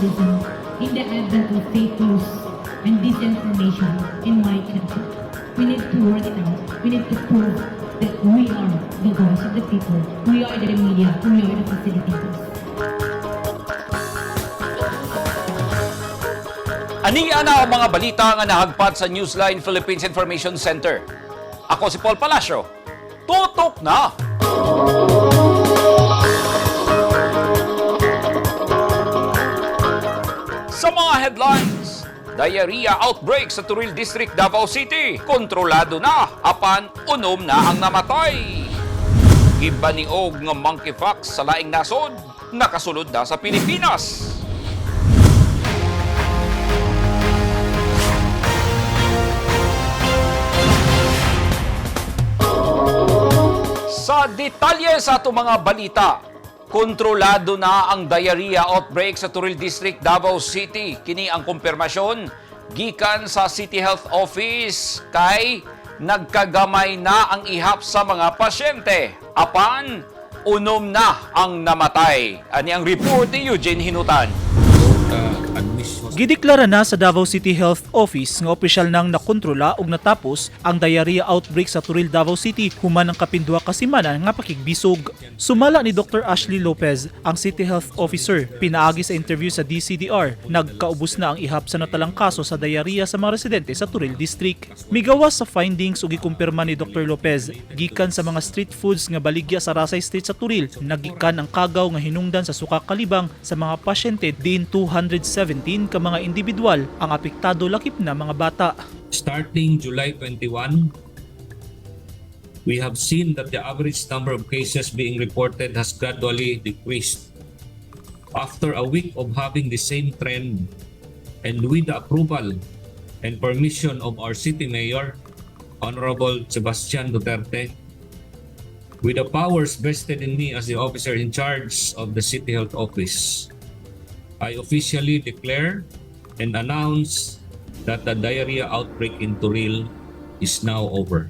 citizen in the advent of fake news and disinformation in my country. We need to work it out. We need to prove that we are the voice of the people. We are the media. We are the facilitators. Ania na ang mga balita nga nahagpat sa Newsline Philippines Information Center. Ako si Paul Palacio. Tutok na! Sa mga headlines, diarrhea outbreak sa Turil District, Davao City. Kontrolado na, apan unom na ang namatay. Gibaniog nga monkeypox sa laing nasod, nakasulod na sa Pilipinas. Sa detalye sa ato mga balita, kontrolado na ang diarrhea outbreak sa Turil District, Davao City. Kini ang kumpirmasyon gikan sa City Health Office kay nagkagamay na ang ihap sa mga pasyente. Apan, unom na ang namatay. Ani ang report ni Eugene Hinutan. Gideklara na sa Davao City Health Office nga opisyal nang nakontrola ug natapos ang diarrhea outbreak sa Turil, Davao City human ang kapindua ka semana nga pakigbisog. Sumala ni Dr. Ashley Lopez, ang City Health Officer, pinaagi sa interview sa DCDR, nagkaubos na ang ihap sa natalang kaso sa diarrhea sa mga residente sa Turil District. Migawas sa findings ug gikumpirma ni Dr. Lopez, gikan sa mga street foods nga baligya sa Rasay Street sa Turil, nagikan ang kagaw nga hinungdan sa suka kalibang sa mga pasyente din 217 ka mga individual ang apektado lakip na mga bata. Starting July 21, we have seen that the average number of cases being reported has gradually decreased. After a week of having the same trend, and with the approval and permission of our City Mayor, Honorable Sebastian Duterte, with the powers vested in me as the officer in charge of the City Health Office, I officially declare and announce that the diarrhea outbreak in Turil is now over.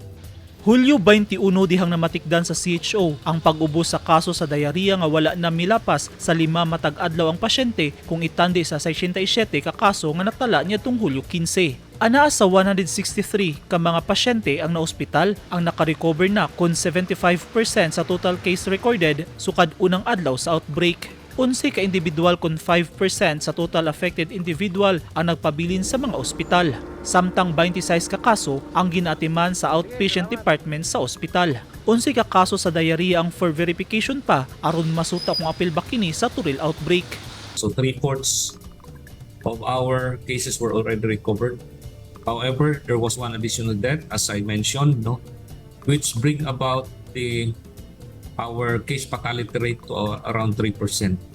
Hulyo 21 dihang namatikdan sa CHO ang pag-ubos sa kaso sa diarrhea nga wala na milapas sa 5 matag adlaw ang pasyente kung itandi sa 67 ka kaso nga natala niadtong Hulyo 15. Anaa sa 163 ka mga pasyente ang naospital ang nakarecover na kun 75% sa total case recorded sukad unang adlaw sa outbreak. 11 ka individual kun 5% sa total affected individual ang nagpabilin sa mga ospital. Samtang 26 ka kaso ang ginatiman sa outpatient department sa ospital. 11 ka kaso sa diarrhea ang for verification pa aron masuta kung apil ba kini sa Turil outbreak. So 3/4 of our cases were already recovered. However, there was one additional death, as I mentioned, which bring about our case fatality rate to around 3%.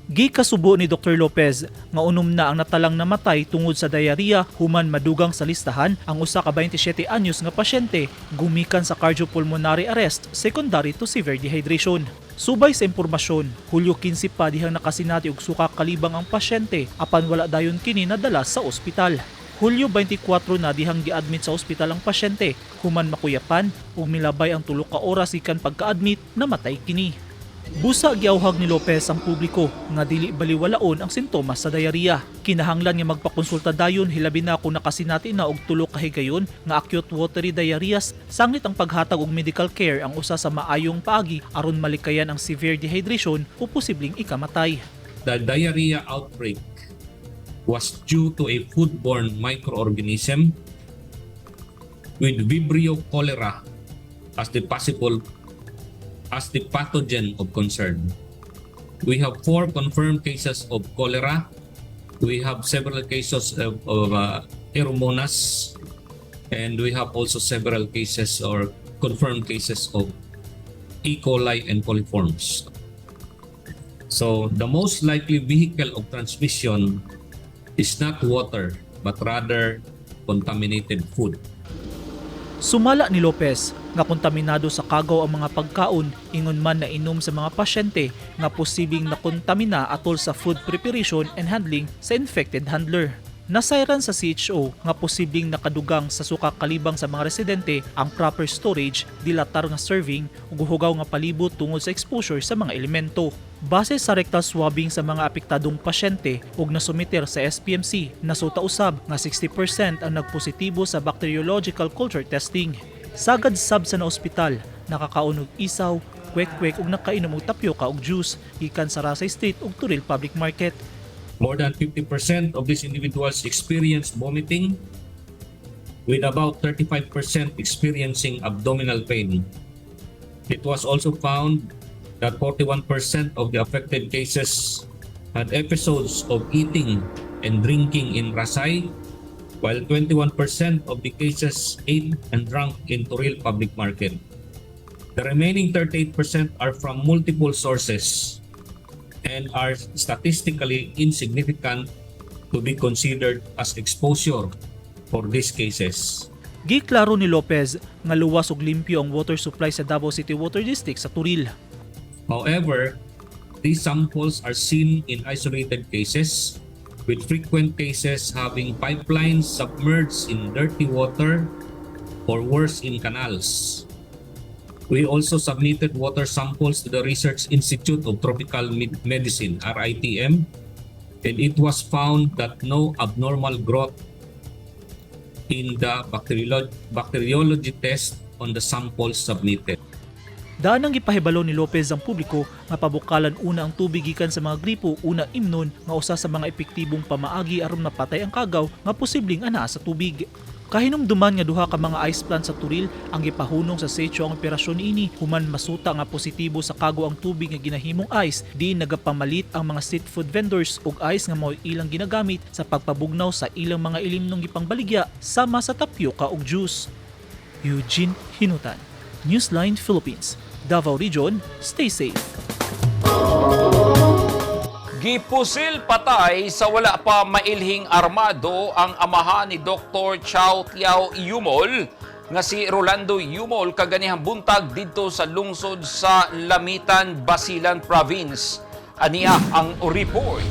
Gikasubo ni Dr. Lopez nga unom na ang natalang namatay tungod sa diarrhea human madugang sa listahan ang usa ka 27 anyos nga pasyente gumikan sa cardiopulmonary arrest secondary to severe dehydration. Subay sa impormasyon, Hulyo 15 pa dihang nakasinati og suka kalibang ang pasyente apan wala dayon kini nadala sa ospital. Hulyo 24 na dihang gi-admit sa ospital ang pasyente human makuyapan ug milabay ang 3 ka oras ikan pagka-admit namatay kini. Busa giawhag ni Lopez ang publiko nga dili baliwalaon ang sintomas sa diarrhea. Kinahanglan nga magpakonsulta dayon hilabi na kung nakasinati na og 3 ka higayon nga acute watery diarrhea. Sanglit ang paghatag og medical care ang usa sa maayong paagi aron malikayan ang severe dehydration o posibleng ikamatay. The diarrhea outbreak was due to a foodborne microorganism with Vibrio cholera as the pathogen of concern. We have 4 confirmed cases of cholera. We have several cases of Aeromonas, and we have also several cases or confirmed cases of E. coli and coliforms. So the most likely vehicle of transmission is not water, but rather contaminated food. Sumala ni Lopez nga kontaminado sa kagaw ang mga pagkaon ingon man na inom sa mga pasyente nga posibleng nakontamina atol sa food preparation and handling sa infected handler. Nasayran sa CHO nga posibleng nakadugang sa suka kalibang sa mga residente ang proper storage, dilatar nga serving ug hugaw nga palibot tungod sa exposure sa mga elemento. Base sa rectal swabbing sa mga apektadong pasyente ug nasumiter sa SPMC, nasuta usab nga 60% ang nagpositibo sa bacteriological culture testing. Sagad sab sa ospital, nakakaunog isaw, kwek-kwek ug nakainom og tapioca ug juice gikan sa Rasay Street ug Turil Public Market. More than 50% of these individuals experienced vomiting, with about 35% experiencing abdominal pain. It was also found that 41% of the affected cases had episodes of eating and drinking in Rasay, while 21% of the cases ate and drank in Turil Public Market. The remaining 38% are from multiple sources and are statistically insignificant to be considered as exposure for these cases. Giklaro ni Lopez nga luwas ug limpyo ang water supply sa Davao City Water District sa Turil. However, these samples are seen in isolated cases, with frequent cases having pipelines submerged in dirty water or worse in canals. We also submitted water samples to the Research Institute of Tropical Medicine, RITM, and it was found that no abnormal growth in the bacteriology test on the samples submitted. Daan ang gipahibalo ni Lopez ang publiko nga pabukalan una ang tubig gikan sa mga gripo una imnon nga usa sa mga epektibong pamaagi aron mapatay ang kagaw nga posibleng anaa sa tubig. Kahinumduman nga duha ka mga ice plant sa Turil ang gipahunong sa setyo ang operasyon ini human masuta nga positibo sa kagaw ang tubig nga ginahimong ice di nagapamalit ang mga street food vendors og ice nga mao ilang ginagamit sa pagpabugnaw sa ilang mga ilimnong gipangbaligya sama sa tapioca ug juice. Eugene Hinutan, Newsline Philippines, Davao Region, stay safe. Gipusil patay sa wala pa mailhing armado ang amahan ni Dr. Chow Tiao Yumol nga si Rolando Yumol kaganihang buntag didto sa lungsod sa Lamitan, Basilan Province. Aniya ang report.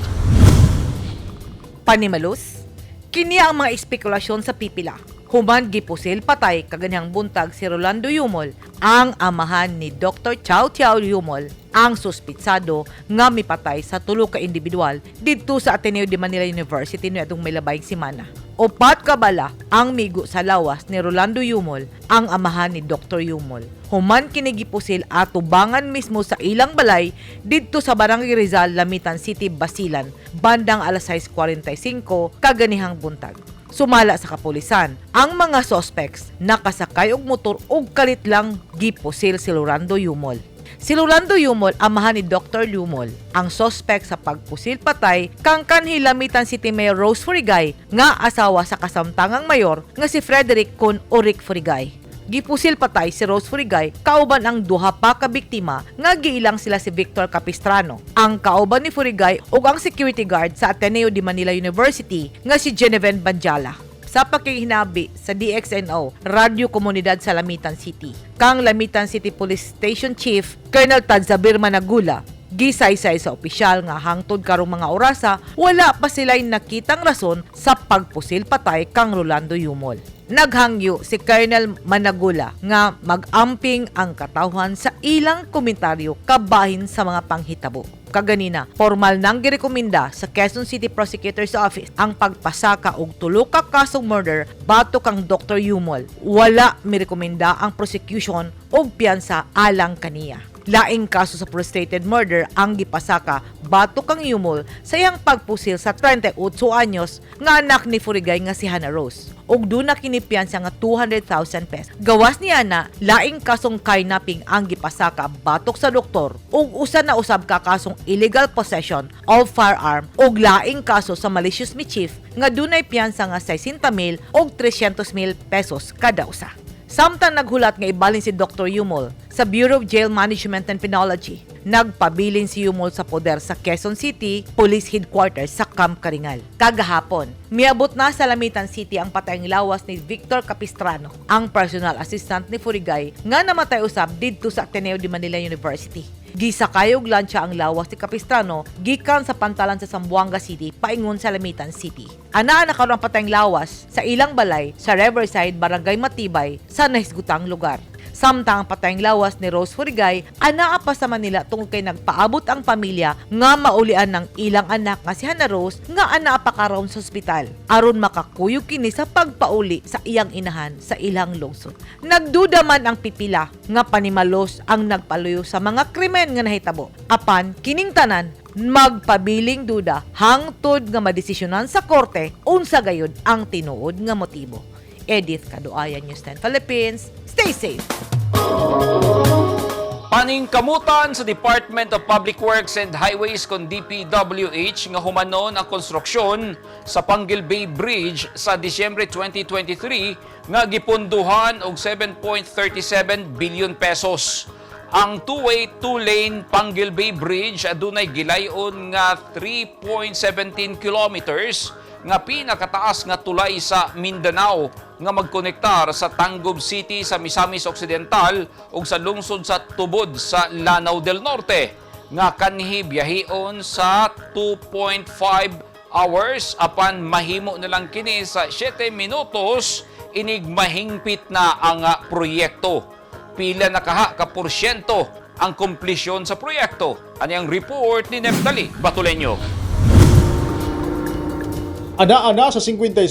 Panimalus, kini ang mga espekulasyon sa pipila. Human gipusil patay kaganihang buntag si Rolando Yumol, ang amahan ni Dr. Chow Tiao Yumol, ang suspitsado nga mipatay sa tulo ka individual didto sa Ateneo de Manila University niadtong may labayng semana. Upat ka bala ang migo sa lawas ni Rolando Yumol, ang amahan ni Dr. Yumol. Human kini gipusil at tubangan mismo sa ilang balay didto sa Barangay Rizal, Lamitan City, Basilan, bandang alas 6:45 kaganihang buntag. Sumala sa kapulisan, ang mga suspects nakasakay og motor ug kalit lang gipusil si Rolando Yumol. Si Rolando Yumol, amahan ni Dr. Yumol, ang suspect sa pagpusil patay kang kanhi Lamitan City Mayor Rose Furigay nga asawa sa kasamtangang mayor nga si Frederick Con Oric Furigay. Gipusil patay si Rose Furigay kauban ang duha pa ka biktima nga giilang sila si Victor Capistrano, ang kauban ni Furigay ug ang security guard sa Ateneo de Manila University nga si Genevieve Banjala. Sa pakihinabi sa DXNO, Radio Komunidad sa Lamitan City, kang Lamitan City Police Station Chief Colonel Tadzabir Managula, gisaysay sa opisyal nga hangtod karong mga orasa, wala pa sila'y nakitang rason sa pagpusil patay kang Rolando Yumol. Naghangyo si Colonel Managula nga mag-amping ang katawhan sa ilang komentaryo kabahin sa mga panghitabo. Kaganina, formal nang girekomenda sa Quezon City Prosecutor's Office ang pagpasaka og tulo ka kasong murder batok kang Dr. Yumol. Wala mirekomenda ang prosecution og piyansa alang kaniya. Laing kaso sa frustrated murder ang gipasaka batok kang Yumol sa iyang pagpusil sa 38 anyos nga anak ni Furigay nga si Hannah Rose. Og doon na kinipiyansa nga 200,000 pesos. Gawas niya na, laing kasong kidnapping ang gipasaka batok sa doktor og usa na usab ka kasong illegal possession of firearm og laing kaso sa malicious mischief nga dunay piyansa nga 60,000 og 300,000 pesos kada usa. Samtang naghulat nga ibalin si Dr. Yumol sa Bureau of Jail Management and Penology, nagpabilin si Yumol sa poder sa Quezon City Police Headquarters sa Camp Karingal. Kagahapon, miabot na sa Lamitan City ang patayng lawas ni Victor Capistrano, ang personal assistant ni Furigay nga namatay usab didto sa Ateneo de Manila University. Gisakay og lansya ang lawas ni Capistrano gikan sa pantalan sa Zamboanga City paingon sa Lamitan City. Anaa na karon ang patayng lawas sa ilang balay sa Riverside, Barangay Matibay sa nahisgutang lugar. Samtang patayng lawas ni Rose Furigay, anaa pa sa Manila tungkol kay nagpaabot ang pamilya nga maulian ng ilang anak nga si Hana Rose nga anaa pa karon sa ospital aron makakuyog kini sa pagpauli sa iyang inahan sa ilang lungsod. Nagduda man ang pipila nga panimalos ang nagpaluyo sa mga krimen nga nahitabo. Apan kining tanan magpabiling duda hangtod nga madesisyonan sa korte unsa gayud ang tinuod nga motibo. Edith Caduayan, News 10 Philippines. Stay safe! Paningkamutan sa Department of Public Works and Highways kon DPWH nga humanon ang konstruksyon sa Panguil Bay Bridge sa Disyembre 2023 nga gipunduhan og 7.37 billion pesos. Ang two-way, two-lane Panguil Bay Bridge adunay gilayon nga 3.17 kilometers nga pinakataas nga tulay sa Mindanao nga magkonektar sa Tangub City sa Misamis Occidental ug sa lungsod sa Tubod sa Lanao del Norte nga kanhi biyahion sa 2.5 hours apan mahimo na lang kini sa 7 minutos inig mahingpit na ang proyekto. Pila na ka porsyento ang komplisyon sa proyekto. Ani ang report ni Neftali Batuleño. Ana-ana sa 56%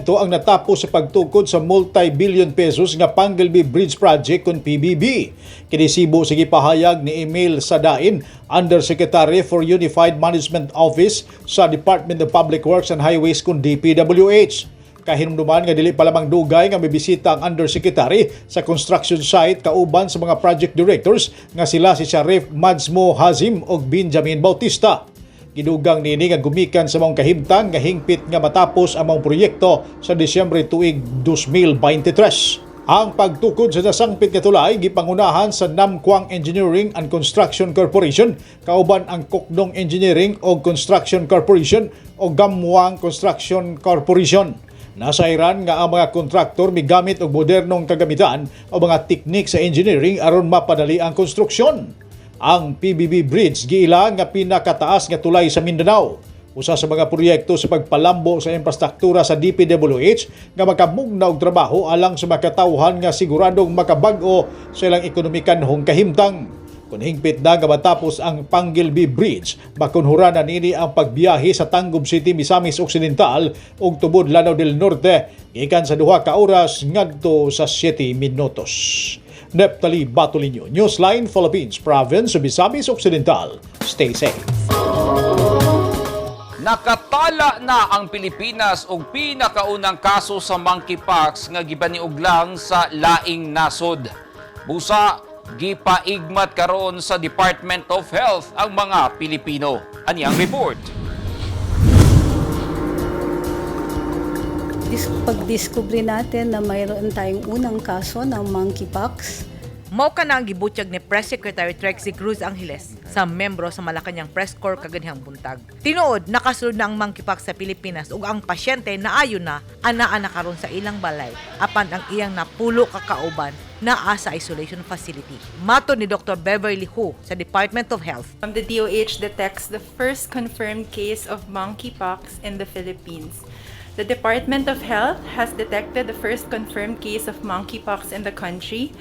ang natapos sa pagtukod sa multi-billion pesos nga Panguil Bay Bridge Project kon PBB. Kinisibo sa gipahayag ni Emil Sadain, Undersecretary for Unified Management Office sa Department of Public Works and Highways kon DPWH. Kahinumduman nga dili pa lamang dugay nga mibisita ang Undersecretary sa construction site kauban sa mga project directors nga sila si Sharif Madsmo Hazim ug Benjamin Bautista. Gidugang nini nga gumikan sa mong kahimtang nga hingpit nga matapos ang mong proyekto sa Disyembre tuig 2023. Ang pagtukod sa nasangpit nga tulay gipangunahan sa Namquang Engineering and Construction Corporation kauban ang Kukdong Engineering ug Construction Corporation o Gamwang Construction Corporation. Nasairan nga ang mga kontraktor migamit og modernong kagamitan o mga teknik sa engineering aron mapadali ang konstruksyon. Ang PBB Bridge giila nga pinakataas nga tulay sa Mindanao. Usa sa mga proyekto sa pagpalambo sa infrastruktura sa DPWH nga makamugna og trabaho alang sa makatawhan nga siguradong makabag-o sa ilang ekonomikanhong kahimtang. Kung hingpit na nga matapos ang Panguil Bay Bridge, makunhura na nini ang pagbiyahe sa Tangub City, Misamis Occidental ug Tubod, Lanao del Norte gikan sa 2 ka oras ngadto sa 7 minutos. Neftali Batuleño, Newsline Philippines, Province of Misamis Occidental. Stay safe. Nakatala na ang Pilipinas og pinakaunang kaso sa monkeypox nga gibaniuglang sa laing nasod. Busa gipaigmat karon sa Department of Health ang mga Pilipino. Ani ang report? Pagdiskubre natin na mayroon tayong unang kaso ng monkeypox. Mao ka na ang gibutyag ni Press Secretary Trexie Cruz Angeles sa membro sa Malacañang Press Corps kaganihang buntag. Tinuod, nakasulod na ang monkeypox sa Pilipinas ug ang pasyente naayon na anaa na karon sa ilang balay apan ang iyang napulo ka kauban naa sa isolation facility. Mato ni Dr. Beverly Hu sa Department of Health. The DOH detects the first confirmed case of monkeypox in the Philippines. The Department of Health has detected the first confirmed case of monkeypox in the country.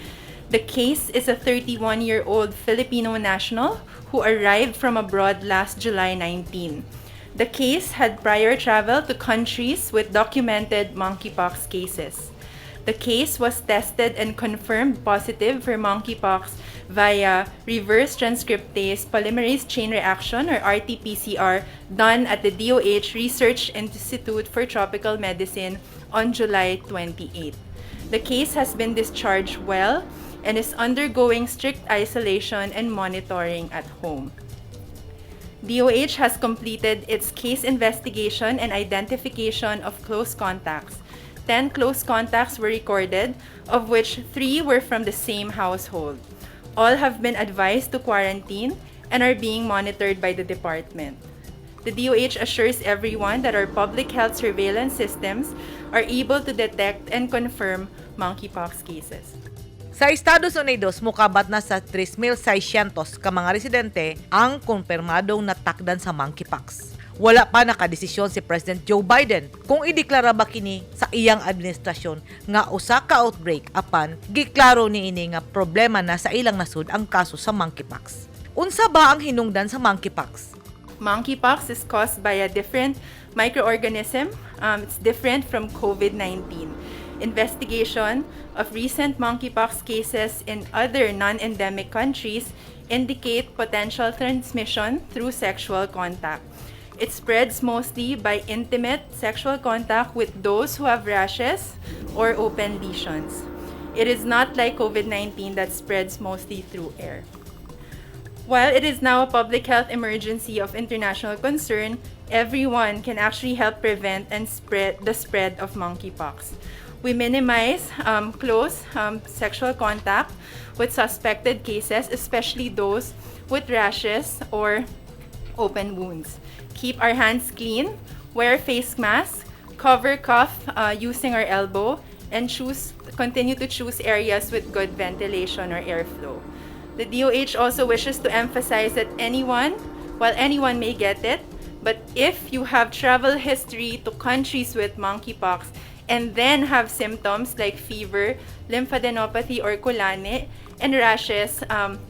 The case is a 31-year-old Filipino national who arrived from abroad last July 19. The case had prior travel to countries with documented monkeypox cases. The case was tested and confirmed positive for monkeypox via reverse transcriptase polymerase chain reaction or RT-PCR done at the DOH Research Institute for Tropical Medicine on July 28. The case has been discharged well and is undergoing strict isolation and monitoring at home. DOH has completed its case investigation and identification of close contacts. 10 close contacts were recorded, of which 3 were from the same household. All have been advised to quarantine and are being monitored by the department. The DOH assures everyone that our public health surveillance systems are able to detect and confirm monkeypox cases. Sa Estados Unidos, mukabat na sa 3,600 ka mga residente ang kumpirmadong natakdan sa monkeypox. Wala pa nakadesisyon si President Joe Biden kung ideklara ba kini sa iyang administrasyon nga usa ka outbreak apan giklaro niini nga problema na sa ilang nasud ang kaso sa monkeypox. Unsa ba ang hinungdan sa monkeypox? Monkeypox is caused by a different microorganism. It's different from COVID-19. Investigation of recent monkeypox cases in other non-endemic countries indicate potential transmission through sexual contact. It spreads mostly by intimate sexual contact with those who have rashes or open lesions. It is not like COVID-19 that spreads mostly through air. While it is now a public health emergency of international concern, everyone can actually help prevent and spread the spread of monkeypox. We minimize close sexual contact with suspected cases, especially those with rashes or open wounds. Keep our hands clean, wear face masks, cover cough using our elbow, and continue to choose areas with good ventilation or airflow. The DOH also wishes to emphasize that anyone may get it, but if you have travel history to countries with monkeypox and then have symptoms like fever, lymphadenopathy or kulane, and rashes,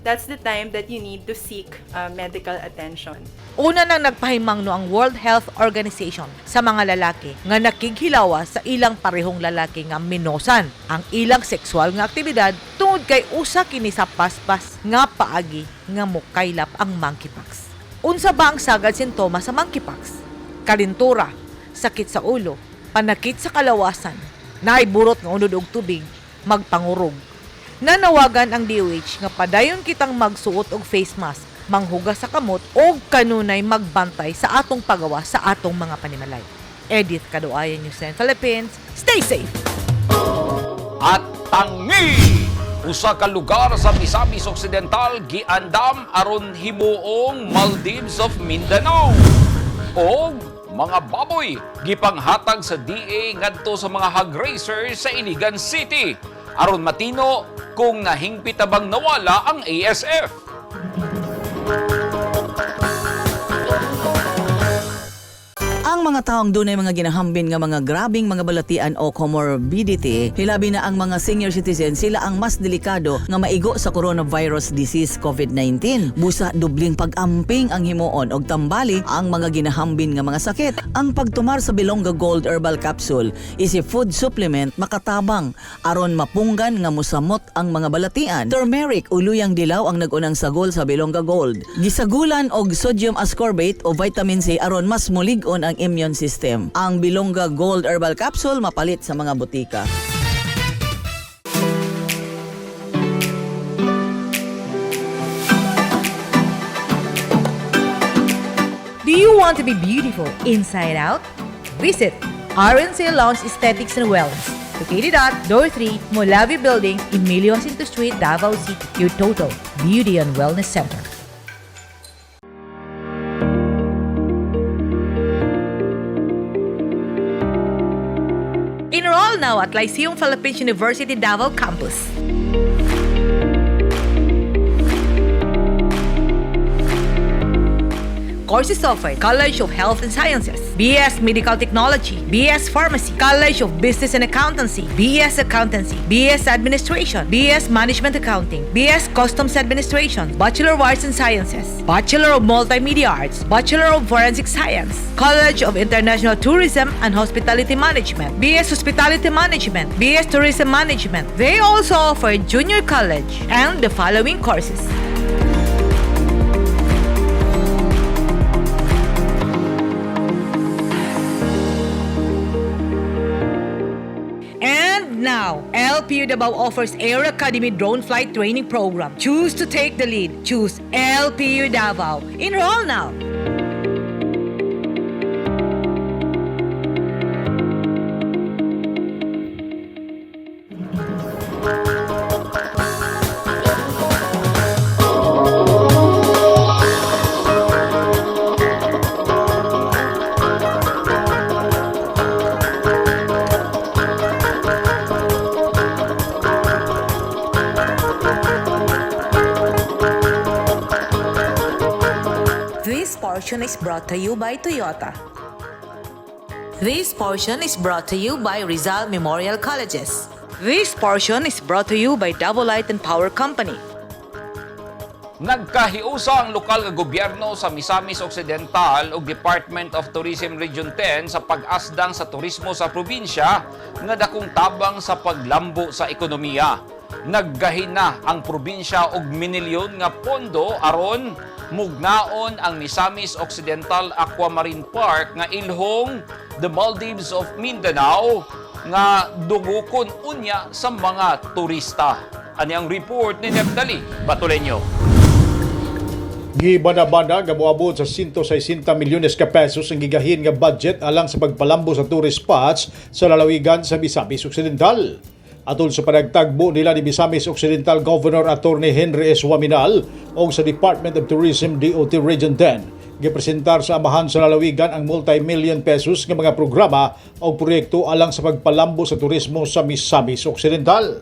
that's the time that you need to seek medical attention. Una nang nagpahimangno ang World Health Organization sa mga lalaki nga nakighilawa sa ilang parehong lalaki nga minosan ang ilang sexual nga aktibidad tungod kay usa kini sa paspas nga paagi nga mokaylap ang monkeypox. Unsa ba ang sagad sintomas sa monkeypox? Kalintura, sakit sa ulo, panakit sa kalawasan, naiburot nga unod og tubig, magpangurog. Nanawagan ang DOH nga padayon kitang magsuot og face mask, manghugas sa kamot o kanunay magbantay sa atong pagawa sa atong mga panimalay. Edith Caduayan, News 10 Philippines. Stay safe! At tangi! Usa ka lugar sa Misamis Occidental giandam aron himuong Maldives of Mindanao. O mga baboy gipanghatag sa DA ngadto sa mga hog raisers sa Iligan City aron matino kung nahingpit bang nawala ang ASF. Ang mga taong dunay mga ginahambin nga mga grabing mga balatian o comorbidity, hilabi na ang mga senior citizen, sila ang mas delikado nga maigo sa coronavirus disease COVID-19. Busa dubling pag-amping ang himuon og tambali ang mga ginahambin nga mga sakit. Ang pagtumar sa Bilonga Gold Herbal Capsule is a food supplement makatabang aron mapunggan nga musamot ang mga balatian. Turmeric uluyang dilaw ang nagunang sagol sa Bilonga Gold. Gisagulan og sodium ascorbate o vitamin C aron mas mulig-on ang immune system. Ang Bilonga Gold Herbal Capsule mapalit sa mga butika. Do you want to be beautiful inside out? Visit RNC Lounge Aesthetics and Wellness, located at Door 3, Molavi Building, Emilio Jacinto Street, Davao City. Your total beauty and wellness center. Enroll now at Lyceum Philippines University Davao Campus. Courses offered: College of Health and Sciences, BS Medical Technology, BS Pharmacy, College of Business and Accountancy, BS Accountancy, BS Administration, BS Management Accounting, BS Customs Administration, Bachelor of Arts and Sciences, Bachelor of Multimedia Arts, Bachelor of Forensic Science, College of International Tourism and Hospitality Management, BS Hospitality Management, BS Tourism Management. They also offer Junior College and the following courses: Now, LPU Davao offers Air Academy Drone Flight Training Program. Choose to take the lead. Choose LPU Davao. Enroll now. portion is brought to you by Toyota. This portion is brought to you by Rizal Memorial Colleges. This portion is brought to you by Double Light and Power Company. Nagkahiusa ang lokal nga gobyerno sa Misamis Occidental ug Department of Tourism Region 10 sa pag-asdang sa turismo sa probinsya nga dakong tabang sa paglambo sa ekonomiya. Naggahin na ang probinsya og minilyon nga pondo aron mugnaon ang Misamis Occidental Aquamarine Park nga ilhong the Maldives of Mindanao nga dugukon unya sa mga turista. Ani ang report ni Neftali Batuleño. Gibana-bana nga moabot sa 160 milyones ka pesos ang gigahin nga budget alang sa pagpalambo sa tourist spots sa lalawigan sa Misamis Occidental. Atol sa panagtagbo nila ni Misamis Occidental Governor Attorney Henry S. Waminal o sa Department of Tourism DOT Region 10, gipresentar sa amahan sa lalawigan ang multi-million pesos nga mga programa o proyekto alang sa pagpalambo sa turismo sa Misamis Occidental.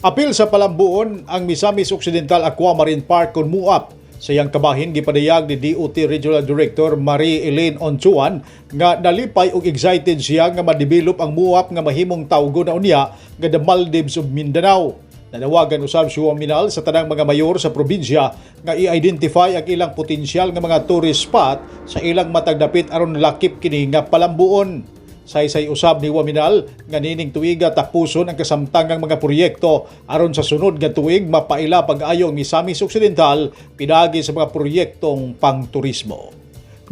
Apil sa palambuon ang Misamis Occidental Aquamarine Park kun muap. Sa iyang kabahin, gipadayag ni DOT Regional Director Marie Elaine Onchuan nga nalipay og excited siya nga ma-develop ang muap nga mahimong tawgo na unya nga the Maldives of Mindanao. Nanawagan usab si Waminal sa tanang mga mayor sa probinsya nga i-identify ang ilang potensyal nga mga tourist spot sa ilang matag dapit aron lakip kini nga palambuon. Saysay usab ni Waminal nga nining tuiga tapuson ang kasamtangang mga proyekto aron sa sunod nga tuig mapaila pag-ayo ang Misamis Occidental pinagi sa mga proyektong pangturismo.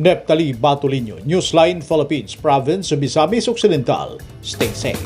Neftali Batuleño, Newsline Philippines, Province of Misamis Occidental. Stay safe.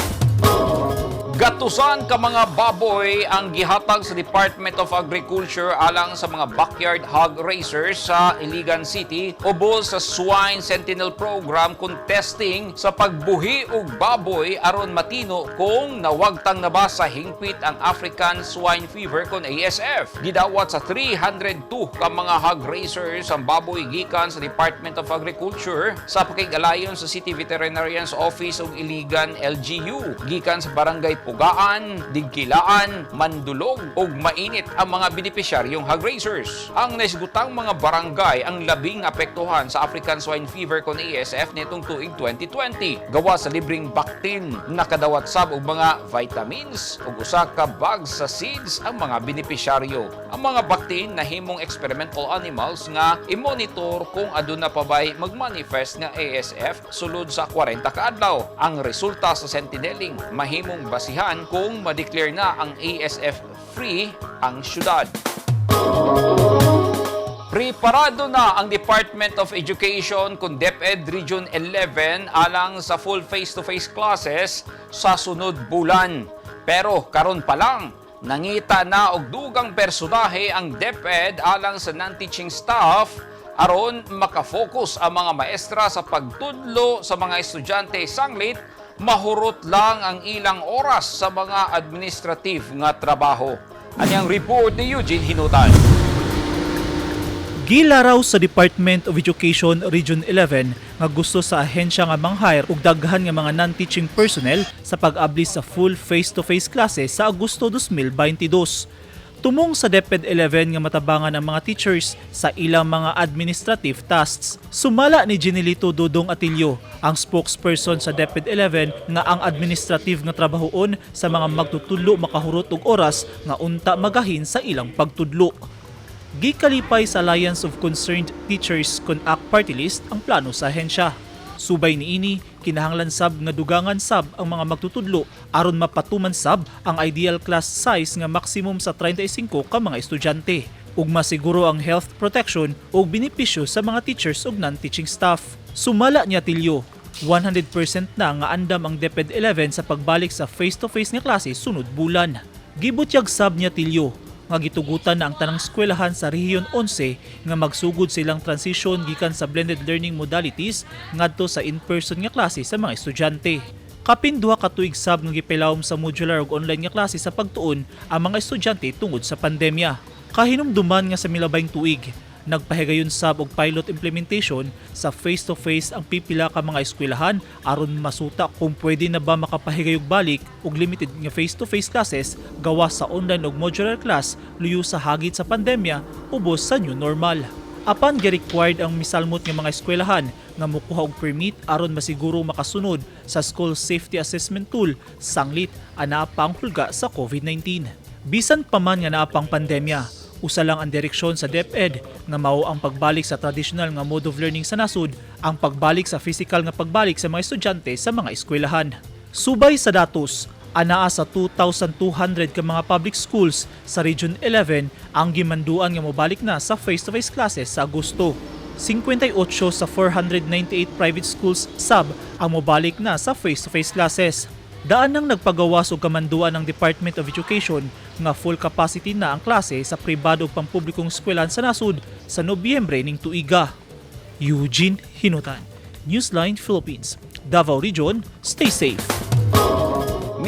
Gatusan ka mga baboy ang gihatag sa Department of Agriculture alang sa mga backyard hog raisers sa Iligan City ubos sa Swine Sentinel Program contesting sa pagbuhi og baboy aron matino kung nawagtang na ba sa hingpit ang African Swine Fever kon ASF. Gidawat sa 302 ka mga hog raisers ang baboy gikan sa Department of Agriculture sa pakigalayon sa City Veterinarian's Office ug Iligan LGU gikan sa barangay Pugaan, Digkilaan, Mandulog ug mainit ang mga benepisyaryong hog raisers. Ang naisgutang mga barangay ang labing apektuhan sa African Swine Fever kon ASF nitong tuig 2020. Gawa sa libreng baktin, nakadawat sab og mga vitamins ug usa ka bags sa seeds ang mga benepisyaryo. Ang mga baktin nahimong experimental animals nga i-monitor kung aduna pa bay magmanifest nga ASF sulod sa 40 ka adlaw. Ang resulta sa sentineling mahimong basihan kung ma-declare na ang ASF-free ang syudad. Preparado na ang Department of Education kung DepEd Region 11 alang sa full face-to-face classes sa sunod bulan. Pero karon pa lang, nangita na og dugang personahe ang DepEd alang sa non-teaching staff aron makafocus ang mga maestra sa pagtudlo sa mga estudyante sanglit mahurot lang ang ilang oras sa mga administrative nga trabaho. Anyang report ni Eugene Hinutan. Gila raw sa Department of Education Region 11 nga gusto sa ahensya nga mang-hire og daghan nga mga non-teaching personnel sa pag-abli sa full face-to-face classes sa Agosto 2022. Tumong sa DepEd 11 nga matabangan ang mga teachers sa ilang mga administrative tasks. Sumala ni Ginelito Dodong Atilio, ang spokesperson sa DepEd 11 nga ang administrative nga trabahoon sa mga magtutudlo makahurot og oras nga unta magahin sa ilang pagtudlo. Gikalipay sa Alliance of Concerned Teachers kon ACT Party List ang plano sa ahensya. Subay niini, kinahanglan sab nga dugangan sab ang mga magtutudlo aron mapatuman sab ang ideal class size nga maximum sa 35 ka mga estudyante ug masiguro ang health protection ug benepisyo sa mga teachers ug non-teaching staff. Sumala niya Tilio, 100% na nga andam ang DepEd 11 sa pagbalik sa face-to-face nga klase sunod bulan. Gibutyag sab niya Tilio nga gitugutan na ang tanang eskwelahan sa Rehiyon 11 nga magsugod silang transition gikan sa blended learning modalities ngadto sa in-person nga klase sa mga estudyante. Kapin duha ka tuig sab nga gipilawom sa modular ug online nga klase sa pagtuon ang mga estudyante tungod sa pandemya. Kahinumduman nga sa milabay tuig, nagpahigayon sab og pilot implementation sa face-to-face ang pipila ka mga eskwelahan aron masuta kung pwede na ba makapahigayog balik og limited nga face-to-face classes gawa sa online og modular class luyo sa hagit sa pandemya ubos sa new normal. Apan gi-required ang misalmot nga mga eskwelahan nga mokuha og permit aron masiguro makasunod sa School Safety Assessment Tool sanglit ana pang hulga sa COVID-19. Bisan pa man nga naapang pandemya, usa lang ang direksyon sa DepEd nga mao ang pagbalik sa traditional nga mode of learning sa nasud, ang pagbalik sa physical nga pagbalik sa mga estudyante sa mga eskwelahan. Subay sa datos, anaa sa 2,200 ka mga public schools sa Region 11 ang gimanduan nga mobalik na sa face-to-face classes sa Agosto. 58 sa 498 private schools sab ang mobalik na sa face-to-face classes. Daan nang nagpagawas og kamanduan ng Department of Education nga full capacity na ang klase sa pribado ug pampublikong eskwelahan sa nasud sa Nobyembre ning tuiga. Eugene Hinutan, Newsline Philippines, Davao Region, stay safe.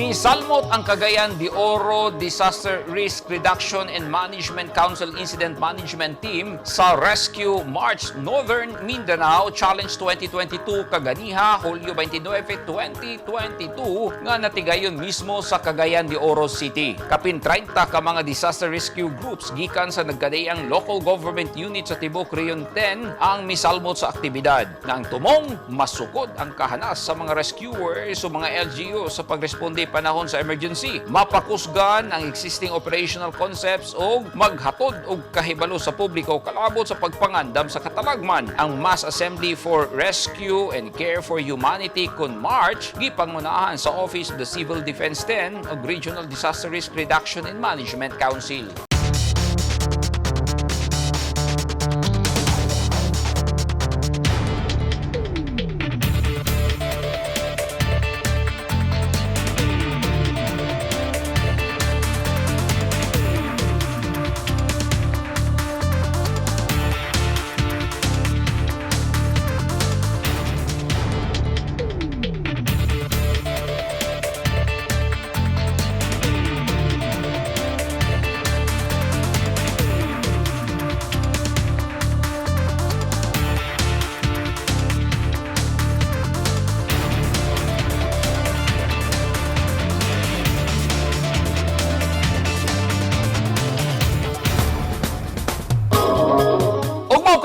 Misalmot ang Cagayan de Oro Disaster Risk Reduction and Management Council Incident Management Team sa Rescue March Northern Mindanao Challenge 2022 kaganiha Hulyo 29, 2022 nga natigayon mismo sa Cagayan de Oro City. Kapin 30 ka mga disaster rescue groups gikan sa nagkadayang local government unit sa Tibok Region 10 ang misalmot sa aktibidad. Nang tumong masukod ang kahanas sa mga rescuers o mga LGU sa pagresponde panahon sa emergency, mapakusgan ang existing operational concepts o maghatod og kahibalo sa publiko kalabot sa pagpangandam sa katalagman. Ang Mass Assembly for Rescue and Care for Humanity kun March gipangunahan sa Office of the Civil Defense 10 ug Regional Disaster Risk Reduction and Management Council.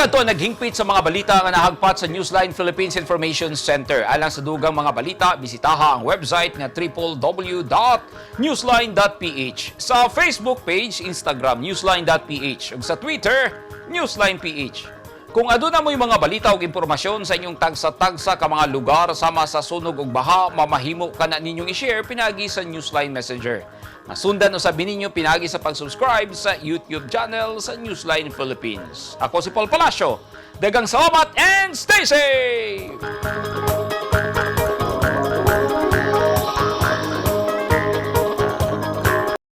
Kanto naghingpit sa mga balita nga nahagpat sa Newsline Philippines Information Center. Alang sa dugang mga balita, bisitaha ang website nga www.newsline.ph. Sa Facebook page, Instagram, newsline.ph. Ug sa Twitter, newsline.ph. Kung aduna mo'y mga balita o impormasyon sa inyong tagsa-tagsa ka mga lugar sama sa sunog ug baha, mamahimo ka na ninyong i-share pinagi sa Newsline Messenger. Masundan o sabi ninyo pinagi sa pag-subscribe sa YouTube channel sa Newsline Philippines. Ako si Paul Palacio. Dagang salamat and stay safe!